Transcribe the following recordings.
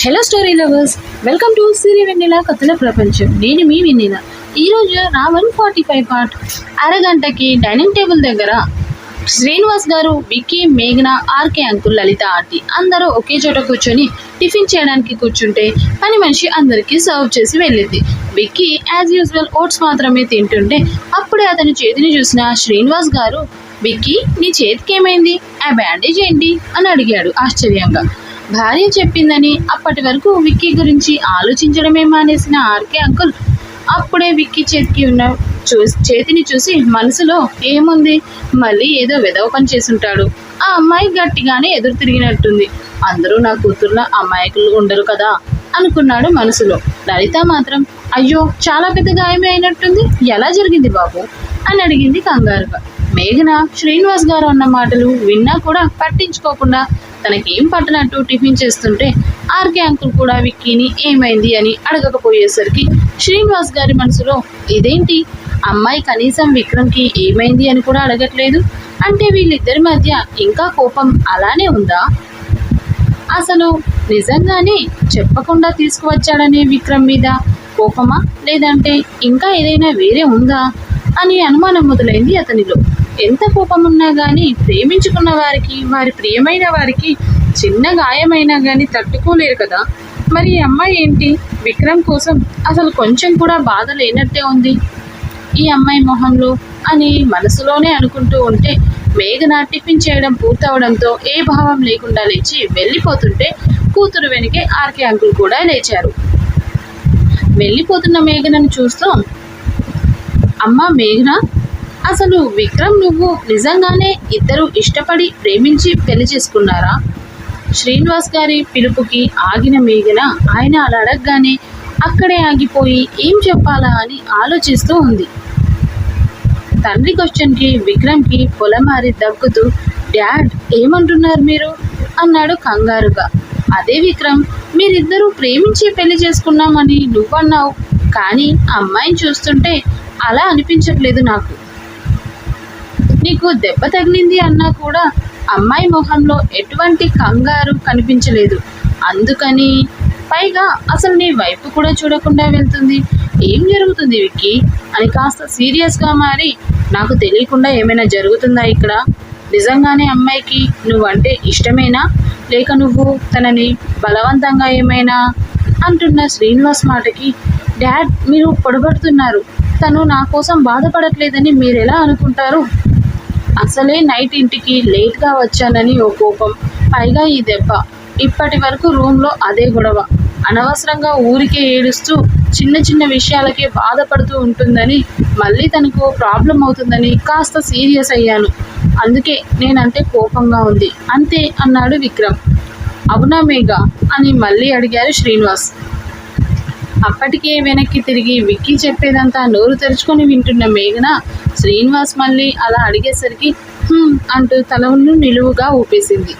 Hello story lovers, welcome to Siri Vennela కథల ప్రపంచం. నేను మీ వెన్నెల. ఈరోజు నా 145 పార్ట్. అరగంటకి డైనింగ్ టేబుల్ దగ్గర శ్రీనివాస్ గారు, విక్కీ, మేఘన, ఆర్కే అంకుల్, లలిత ఆంటీ అందరూ ఒకే చోట కూర్చొని టిఫిన్ చేయడానికి కూర్చుంటే పని మనిషి అందరికీ సర్వ్ చేసి వెళ్ళింది. విక్కీ యాజ్ యూజువల్ ఓట్స్ మాత్రమే తింటుంటే అప్పుడే అతని చేతిని చూసిన శ్రీనివాస్ గారు, విక్కీ నీ చేతికి ఏమైంది, ఆ బ్యాండేజ్ ఏంటి అని అడిగాడు ఆశ్చర్యంగా. భార్య చెప్పిందని అప్పటి వరకు విక్కీ గురించి ఆలోచించడమే మానేసిన ఆర్కే అంకుల్ అప్పుడే విక్కీ చేతికి ఉన్న చేతిని చూసి మనసులో ఏముంది, మళ్ళీ ఏదో వెదవ పని చేసుంటాడు, ఆ అమ్మాయి గట్టిగానే ఎదురు తిరిగినట్టుంది, అందరూ నా కూతుర్ల అమ్మాయికులు ఉండరు కదా అనుకున్నాడు మనసులో. లలిత మాత్రం అయ్యో చాలా పెద్ద గాయమే అయినట్టుంది, ఎలా జరిగింది బాబు అని అడిగింది కంగారుగా. మేఘన శ్రీనివాస్ గారు అన్న మాటలు విన్నా కూడా పట్టించుకోకుండా తనకేం పట్టనట్టు టిఫిన్ చేస్తుంటే ఆర్కే అంకుల్ కూడా విక్కీని ఏమైంది అని అడగకపోయేసరికి శ్రీనివాస్ గారి మనసులో ఇదేంటి, అమ్మాయి కనీసం విక్రమ్కి ఏమైంది అని కూడా అడగట్లేదు, అంటే వీళ్ళిద్దరి మధ్య ఇంకా కోపం అలానే ఉందా, అసలు నిజంగానే చెప్పకుండా తీసుకువచ్చాడనే విక్రమ్ మీద కోపమా, లేదంటే ఇంకా ఏదైనా వేరే ఉందా అని అనుమానం మొదలైంది అతనిలో. ఎంత కోపం ఉన్నా కానీ ప్రేమించుకున్న వారికి, వారి ప్రియమైన వారికి చిన్న గాయమైనా కానీ తట్టుకోలేరు కదా. మరి ఈ అమ్మాయి ఏంటి విక్రమ్ కోసం అసలు కొంచెం కూడా బాధ లేనట్టే ఉంది ఈ అమ్మాయి మొహంలో అని మనసులోనే అనుకుంటూ ఉంటే మేఘన టిఫిన్ చేయడం పూర్తవడంతో ఏ భావం లేకుండా లేచి వెళ్ళిపోతుంటే కూతురు వెనుకే ఆర్కే అంకుల్ కూడా లేచారు. వెళ్ళిపోతున్న మేఘనను చూస్తూ, అమ్మా మేఘన, అసలు విక్రమ్ నువ్వు నిజంగానే ఇద్దరు ఇష్టపడి ప్రేమించి పెళ్లి చేసుకున్నారా? శ్రీనివాస్ గారి పిలుపుకి ఆగిన మేఘన ఆయన అలా అడగగానే అక్కడే ఆగిపోయి ఏం చెప్పాలా అని ఆలోచిస్తూ ఉంది. తండ్రి క్వశ్చన్కి విక్రమ్కి పొలమారి దగ్గుతూ, డాడ్ ఏమంటున్నారు మీరు అన్నాడు కంగారుగా. అదే విక్రమ్, మీరిద్దరూ ప్రేమించి పెళ్లి చేసుకున్నామని నువ్వన్నావు, కానీ అమ్మాయిని చూస్తుంటే అలా అనిపించట్లేదు నాకు. నీకు దెబ్బ తగిలింది అన్నా కూడా అమ్మాయి మొహంలో ఎటువంటి కంగారు కనిపించలేదు, అందుకని పైగా అసలు నీ వైపు కూడా చూడకుండా వెళ్తుంది, ఏం జరుగుతుంది విక్కీ అని కాస్త సీరియస్గా మారి, నాకు తెలియకుండా ఏమైనా జరుగుతుందా ఇక్కడ, నిజంగానే అమ్మాయికి నువ్వంటే ఇష్టమేనా, లేక నువ్వు తనని బలవంతంగా ఏమైనా అంటున్న శ్రీనివాస్ మాటకి, డాడ్ మీరు పొడబడుతున్నారు, తను నా కోసం బాధపడట్లేదని మీరెలా అనుకుంటారు, అసలే నైట్ ఇంటికి లేట్గా వచ్చానని ఓ కోపం, పైగా ఈ దెబ్బ, ఇప్పటి వరకు రూమ్లో అదే గొడవ, అనవసరంగా ఊరికే ఏడుస్తూ చిన్న చిన్న విషయాలకే బాధపడుతూ ఉంటుందని, మళ్ళీ తనకు ప్రాబ్లం అవుతుందని కాస్త సీరియస్ అయ్యాను, అందుకే నేనంటే కోపంగా ఉంది అంతే అన్నాడు విక్రమ్. అవునా మేఘ అని మళ్ళీ అడిగారు శ్రీనివాస్. అప్పటికే వెనక్కి తిరిగి విక్కీ చెప్పేదంతా నోరు తెరుచుకొని వింటున్న మేఘన శ్రీనివాస్ మళ్ళీ అలా అడిగేసరికి అంటూ తలను నిలువుగా ఊపేసింది.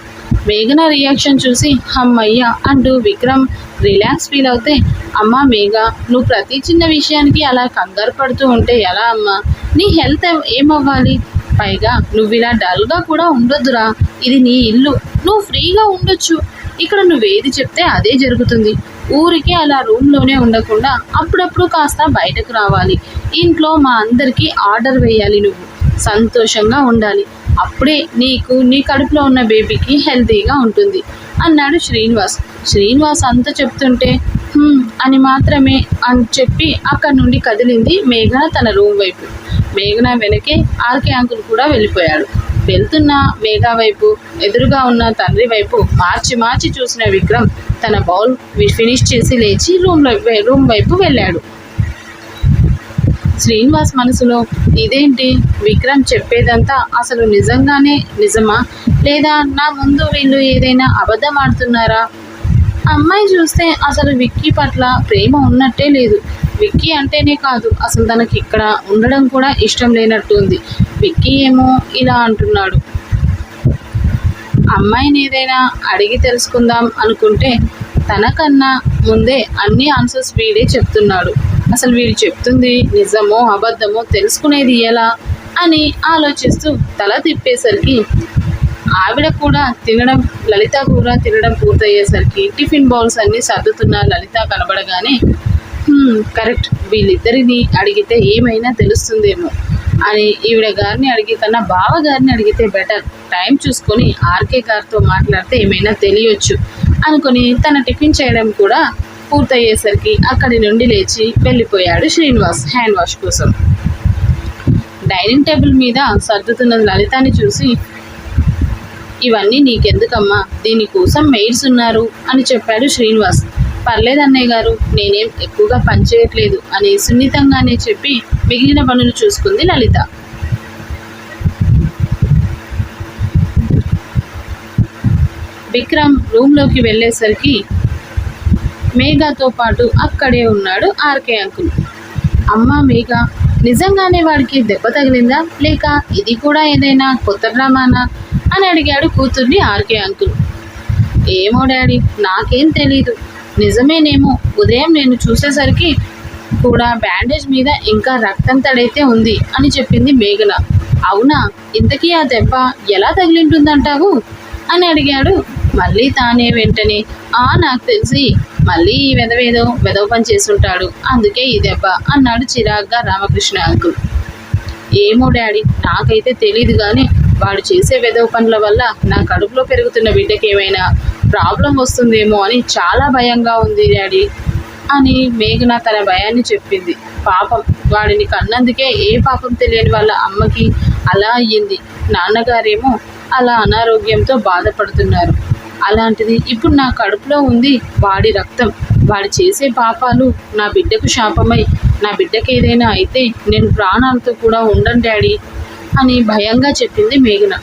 మేఘన రియాక్షన్ చూసి అమ్మయ్య అంటూ విక్రమ్ రిలాక్స్ ఫీల్ అవుతే, అమ్మా మేఘ, నువ్వు ప్రతి చిన్న విషయానికి అలా కంగారు పడుతూ ఉంటే ఎలా అమ్మా, నీ హెల్త్ ఏమవ్వాలి, పైగా నువ్వు ఇలా డల్గా కూడా ఉండొద్దురా, ఇది నీ ఇల్లు, నువ్వు ఫ్రీగా ఉండొచ్చు, ఇక్కడ నువ్వేది చెప్తే అదే జరుగుతుంది, ఊరికే అలా రూమ్లోనే ఉండకుండా అప్పుడప్పుడు కాస్త బయటకు రావాలి, ఇంట్లో మా అందరికీ ఆర్డర్ వేయాలి, నువ్వు సంతోషంగా ఉండాలి, అప్పుడే నీకు నీ కడుపులో ఉన్న బేబీకి హెల్తీగా ఉంటుంది అన్నాడు శ్రీనివాస్. శ్రీనివాస్ అంత చెప్తుంటే అని మాత్రమే అని చెప్పి అక్కడి నుండి కదిలింది మేఘన తన రూమ్ వైపు. మేఘన వెనకే ఆర్కే అంకుల్ కూడా వెళ్ళిపోయాడు. వెళ్తున్న మేఘ వైపు, ఎదురుగా ఉన్న తండ్రి వైపు మార్చి మార్చి చూసిన విక్రమ్ తన బౌల్ ఫినిష్ చేసి లేచి రూమ్ వైపు వెళ్ళాడు. శ్రీనివాస్ మనసులో ఇదేంటి, విక్రమ్ చెప్పేదంతా అసలు నిజంగానే నిజమా, లేదా నా ముందు వీళ్ళు ఏదైనా అబద్ధం ఆడుతున్నారా, అమ్మాయి చూస్తే అసలు విక్కీ పట్ల ప్రేమ ఉన్నట్టే లేదు, విక్కీ అంటేనే కాదు అసలు తనకి ఇక్కడ ఉండడం కూడా ఇష్టం లేనట్టు ఉంది, విక్కీ ఏమో ఇలా అంటున్నాడు, అమ్మాయిని ఏదైనా అడిగి తెలుసుకుందాం అనుకుంటే తనకన్నా ముందే అన్ని ఆన్సర్స్ వీడే చెప్తున్నాడు, అసలు వీడు చెప్తుంది నిజమో అబద్ధమో తెలుసుకునేది ఎలా అని ఆలోచిస్తూ తల తిప్పేసరికి ఆవిడ కూడా తినడం, లలిత కూడా తినడం పూర్తయ్యేసరికి టిఫిన్ బౌల్స్ అన్నీ సర్దుతున్న లలిత కనబడగానే కరెక్ట్, వీళ్ళిద్దరిని అడిగితే ఏమైనా తెలుస్తుందేమో అని ఈవిడ గారిని అడిగి కన్నా బావ గారిని అడిగితే బెటర్, టైం చూసుకొని ఆర్కే గారితో మాట్లాడితే ఏమైనా తెలియచ్చు అనుకొని తన టిఫిన్ చేయడం కూడా పూర్తయ్యేసరికి అక్కడి నుండి లేచి వెళ్ళిపోయాడు శ్రీనివాస్ హ్యాండ్ వాష్ కోసం. డైనింగ్ టేబుల్ మీద సర్దుతున్న లలితాని చూసి, ఇవన్నీ నీకెందుకమ్మా, దీనికోసం మెయిడ్స్ ఉన్నారు అని చెప్పాడు శ్రీనివాస్. పర్లేదు అన్నయ్య గారు, నేనేం ఎక్కువగా పనిచేయట్లేదు అని సున్నితంగానే చెప్పి మిగిలిన పనులు చూసుకుంది లలిత. విక్రమ్ రూమ్లోకి వెళ్ళేసరికి మేఘాతో పాటు అక్కడే ఉన్నాడు ఆర్కే అంకుల్. అమ్మా మేఘ, నిజంగానే వాడికి దెబ్బ తగిలిందా లేక ఇది కూడా ఏదైనా కొత్త డ్రామానా అని అడిగాడు కూతుర్ని ఆర్కే అంకుల్. ఏమో డాడీ, నాకేం తెలీదు, నిజమేనేమో, ఉదయం నేను చూసేసరికి కూడా బ్యాండేజ్ మీద ఇంకా రక్తం తడైతే ఉంది అని చెప్పింది మేఘన. అవునా, ఇంతకీ ఆ దెబ్బ ఎలా తగిలింటుందంటావు అని అడిగాడు మళ్ళీ తానే వెంటనే. నాకు తెలిసి మళ్ళీ ఈ వెదవ పని చేసుంటాడు, అందుకే ఈ దెబ్బ అన్నాడు చిరాగ్గా రామకృష్ణ అంకుల్. ఏమో డాడీ, నాకైతే తెలీదు కానీ వాడు చేసే వెదవ పనుల వల్ల నా కడుపులో పెరుగుతున్న బిడ్డకి ఏమైనా ప్రాబ్లం వస్తుందేమో అని చాలా భయంగా ఉంది డాడీ అని మేఘన తన భయాన్ని చెప్పింది. పాపం, వాడిని కన్నందుకే ఏ పాపం తెలియని వాళ్ళ అమ్మకి అలా అయ్యింది, నాన్నగారేమో అలా అనారోగ్యంతో బాధపడుతున్నారు. అలాంటిది ఇప్పుడు నా కడుపులో ఉంది వాడి రక్తం, వాడు చేసే పాపాలు నా బిడ్డకు శాపమై నా బిడ్డకి ఏదైనా అయితే నేను ప్రాణాలతో కూడా ఉండను డాడీ అని భయంగా చెప్పింది మేఘన.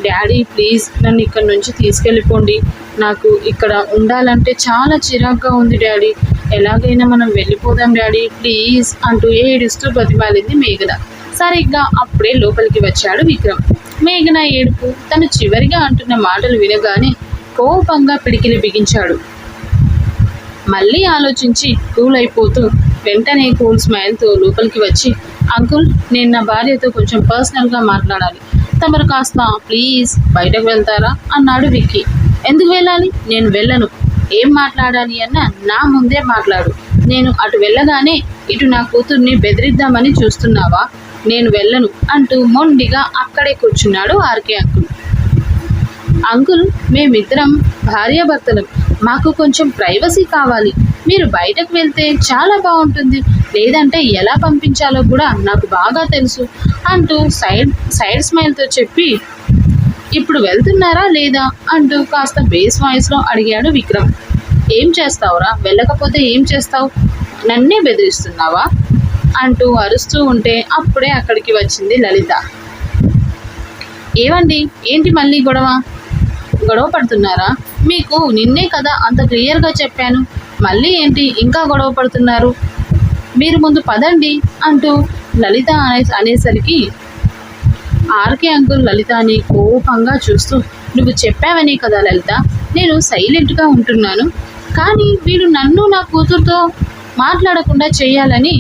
డాడీ ప్లీజ్ నన్ను ఇక్కడ నుంచి తీసుకెళ్ళిపోండి, నాకు ఇక్కడ ఉండాలంటే చాలా చిరాగ్గా ఉంది డాడీ, ఎలాగైనా మనం వెళ్ళిపోదాం డాడీ ప్లీజ్ అంటూ ఏడుస్తూ బతిమాలింది మేఘన. సరిగ్గా అప్పుడే లోపలికి వచ్చాడు విక్రమ్. మేఘన ఏడుపు తను చివరిగా అంటున్న మాటలు వినగానే కోపంగా పిడికిలి బిగించాడు. మళ్ళీ ఆలోచించి కూల్ అయిపోతూ వెంటనే కూల్ స్మైల్తో లోపలికి వచ్చి, అంకుల్, నేను నా భార్యతో కొంచెం పర్సనల్గా మాట్లాడాలి, తమరు కాస్త ప్లీజ్ బయటకు వెళ్తారా అన్నాడు విక్కీ. ఎందుకు వెళ్ళాలి, నేను వెళ్ళను, ఏం మాట్లాడాలి అన్న నా ముందే మాట్లాడు, నేను అటు వెళ్ళగానే ఇటు నా కూతుర్ని బెదిరిద్దామని చూస్తున్నావా, నేను వెళ్ళను అంటూ మొండిగా అక్కడే కూర్చున్నాడు ఆర్కే అంకుల్. అంకుల్, మేమిద్దరం భార్యాభర్తలం, మాకు కొంచెం ప్రైవసీ కావాలి, మీరు బయటకు వెళ్తే చాలా బాగుంటుంది, లేదంటే ఎలా పంపించాలో కూడా నాకు బాగా తెలుసు అంటూ సైడ్ స్మైల్తో చెప్పి, ఇప్పుడు వెళ్తున్నారా లేదా అంటూ కాస్త బేస్ వాయిస్లో అడిగాడు విక్రమ్. ఏం చేస్తావురా, వెళ్ళకపోతే ఏం చేస్తావు, నన్నే బెదిరిస్తున్నావా అంటూ అరుస్తూ ఉంటే అప్పుడే అక్కడికి వచ్చింది లలిత. ఏమండి, ఏంటి మళ్ళీ గొడవ పడుతున్నారా, మీకు నిన్నే కదా అంత క్లియర్గా చెప్పాను, మళ్ళీ ఏంటి ఇంకా గొడవ పడుతున్నారు, మీరు ముందు పదండి అంటూ లలిత అనేసరికి ఆర్కే అంకుల్ లలితని కోపంగా చూస్తూ, నువ్వు చెప్పావనే కదా లలిత, నేను సైలెంట్గా ఉంటున్నాను, కానీ వీడు నన్ను నా కూతురుతో మాట్లాడకుండా చేయాలని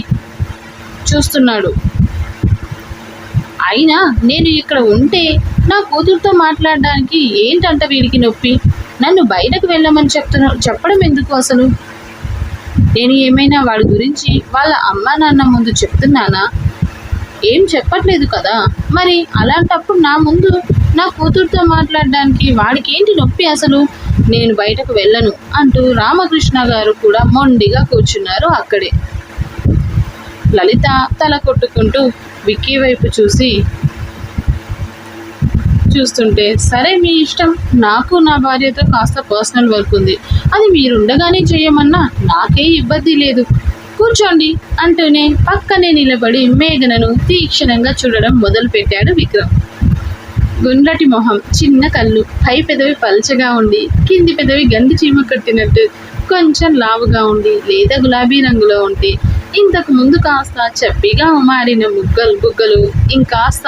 చూస్తున్నాడు, అయినా నేను ఇక్కడ ఉంటే నా కూతురుతో మాట్లాడడానికి ఏంటంట వీడికి నొప్పి, నన్ను బయటకు వెళ్ళమని చెప్పడం ఎందుకు అసలు, నేను ఏమైనా వాడి గురించి వాళ్ళ అమ్మ నాన్న ముందు చెప్తున్నానా, ఏం చెప్పట్లేదు కదా, మరి అలాంటప్పుడు నా ముందు నా కూతురుతో మాట్లాడడానికి వాడికి ఏంటి నొప్పి అసలు, నేను బయటకు వెళ్ళను అంటూ రామకృష్ణ గారు కూడా మొండిగా కూర్చున్నారు అక్కడే. లలిత తల కొట్టుకుంటూ విక్కీ వైపు చూస్తుంటే, సరే మీ ఇష్టం, నాకు నా భార్యతో కాస్త పర్సనల్ వర్క్ ఉంది, అది మీరుండగానే చేయమన్నా నాకే ఇబ్బంది లేదు, కూర్చోండి అంటూనే పక్కనే నిలబడి మేఘనను తీక్షణంగా చూడడం మొదలుపెట్టాడు విక్రమ్. గుండ్రటి మొహం, చిన్న కళ్ళు, పై పెదవి పల్చగా ఉండి కింది పెదవి గండి చీమ కట్టినట్టు కొంచెం లావుగా ఉండి లేదా గులాబీ రంగులో ఉంటే, ఇంతకు ముందు కాస్త చప్పిగా మారిన బుగ్గలు ఇంకాస్త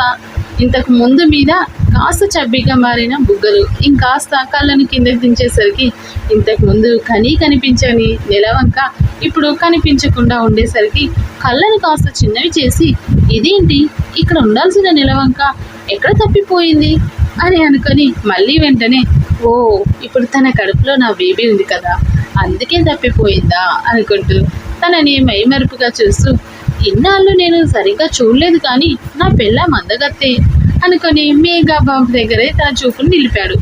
ఇంతకు ముందు మీద కాస్త చబ్బిగా మారిన బుగ్గలు ఇంకాస్త కళ్ళను కిందకి దించేసరికి ఇంతకు ముందు కనిపించని నెలవంక ఇప్పుడు కనిపించకుండా ఉండేసరికి కళ్ళను కాస్త చిన్నవి చేసి, ఇదేంటి ఇక్కడ ఉండాల్సిన నెలవంక ఎక్కడ తప్పిపోయింది అని అనుకొని మళ్ళీ వెంటనే ఓ ఇప్పుడు తన కడుపులో నా బేబీ ఉంది కదా అందుకే తప్పిపోయిందా అనుకుంటూ తనని మైమరుపుగా చూస్తూ ఇన్నాళ్ళు నేను సరిగ్గా చూడలేదు కానీ నా పిల్ల మందగత్తే అనుకొని మేఘా బాబు దగ్గరే తన చూపును నిలిపాడు.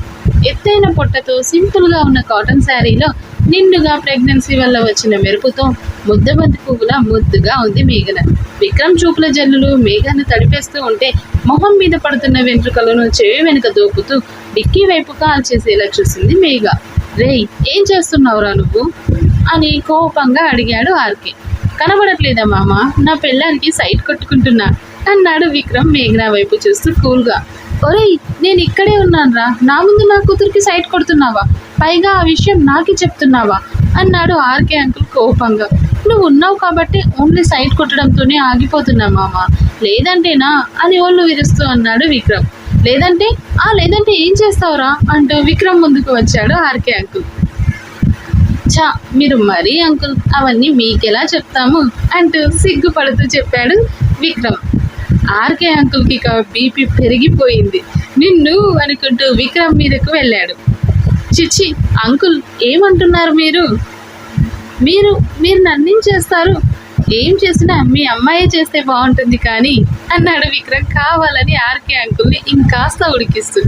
ఎత్తైన పొట్టతో సింపుల్గా ఉన్న కాటన్ శారీలో నిండుగా ప్రెగ్నెన్సీ వల్ల వచ్చిన మెరుపుతో ముద్దబంతి పువ్వులా ముద్దుగా ఉంది మేఘన. విక్రమ్ చూపుల జల్లులు మేఘను తడిపేస్తూ ఉంటే మొహం మీద పడుతున్న వెంట్రుకలను చెవి వెనుక దోపుతూ డిక్కీ వైపు కాల్ చేసేలా చూసింది మేఘ. రేయ్ ఏం చేస్తున్నావురా నువ్వు అని కోపంగా అడిగాడు ఆర్కే. కనబడట్లేదా మామ, నా పెళ్ళానికి సైట్ కొట్టుకుంటున్నా అన్నాడు విక్రమ్ మేఘనా వైపు చూస్తూ కూల్గా. ఒరేయ్ నేను ఇక్కడే ఉన్నానురా, నా ముందు నా కూతురికి సైట్ కొడుతున్నావా, పైగా ఆ విషయం నాకే చెప్తున్నావా అన్నాడు ఆర్కే అంకుల్ కోపంగా. నువ్వు ఉన్నావు కాబట్టి ఓన్లీ సైట్ కొట్టడంతోనే ఆగిపోతున్నా మామ, లేదంటేనా అని ఒళ్ళు విరుస్తూ అన్నాడు విక్రమ్. లేదంటే ఏం చేస్తావురా అంటూ విక్రమ్ ముందుకు వచ్చాడు ఆర్కే అంకుల్. చా మీరు మరీ అంకుల్, అవన్నీ మీకెలా చెప్తాము అంటూ సిగ్గుపడుతూ చెప్పాడు విక్రమ్. ఆర్కే అంకుల్కి ఇక బీపీ పెరిగిపోయింది. నిన్ను అనుకుంటూ విక్రమ్ మీదకు వెళ్ళాడు. చిచ్చి అంకుల్ ఏమంటున్నారు మీరు మీరు మీరు నన్నేం చేస్తారు, ఏం చేసినా మీ అమ్మాయే చేస్తే బాగుంటుంది కానీ అన్నాడు విక్రమ్ కావాలని ఆర్కే అంకుల్ని ఇంకాస్త ఉడికిస్తూ.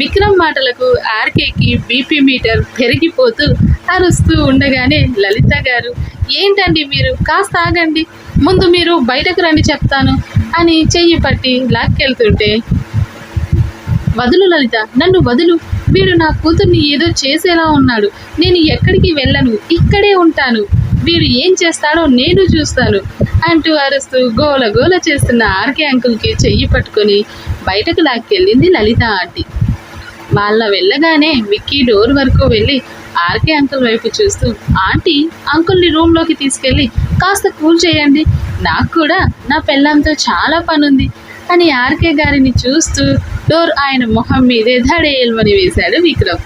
విక్రమ్ మాటలకు ఆర్కేకి బీపీ మీటర్ పెరిగిపోతూ అరుస్తూ ఉండగానే లలిత గారు ఏంటండి మీరు, కాస్త ఆగండి, ముందు మీరు బయటకు రండి చెప్తాను అని చెయ్యి పట్టి లాక్కెళ్తుంటే వదులు లలిత, నన్ను వదులు, వీడు నా కూతుర్ని ఏదో చేసేలా ఉన్నాడు, నేను ఎక్కడికి వెళ్ళను, ఇక్కడే ఉంటాను, వీడు ఏం చేస్తాడో నేను చూస్తాను అంటూ అరుస్తూ గోల గోల చేస్తున్న ఆర్కే అంకుల్కి చెయ్యి పట్టుకొని బయటకు లాక్కెళ్ళింది లలిత ఆంటీ. వాళ్ళ వెళ్ళగానే విక్కీ డోర్ వరకు వెళ్ళి ఆర్కే అంకుల్ వైపు చూస్తూ ఆంటీ అంకుల్ని రూమ్లోకి తీసుకెళ్ళి కాస్త కూల్ చేయండి, నాకు కూడా నా పెళ్ళంతో చాలా పనుంది అని ఆర్కే గారిని చూస్తూ డోర్ ఆయన మొహం మీదే ధడేల్మని వేశాడు విక్రమ్.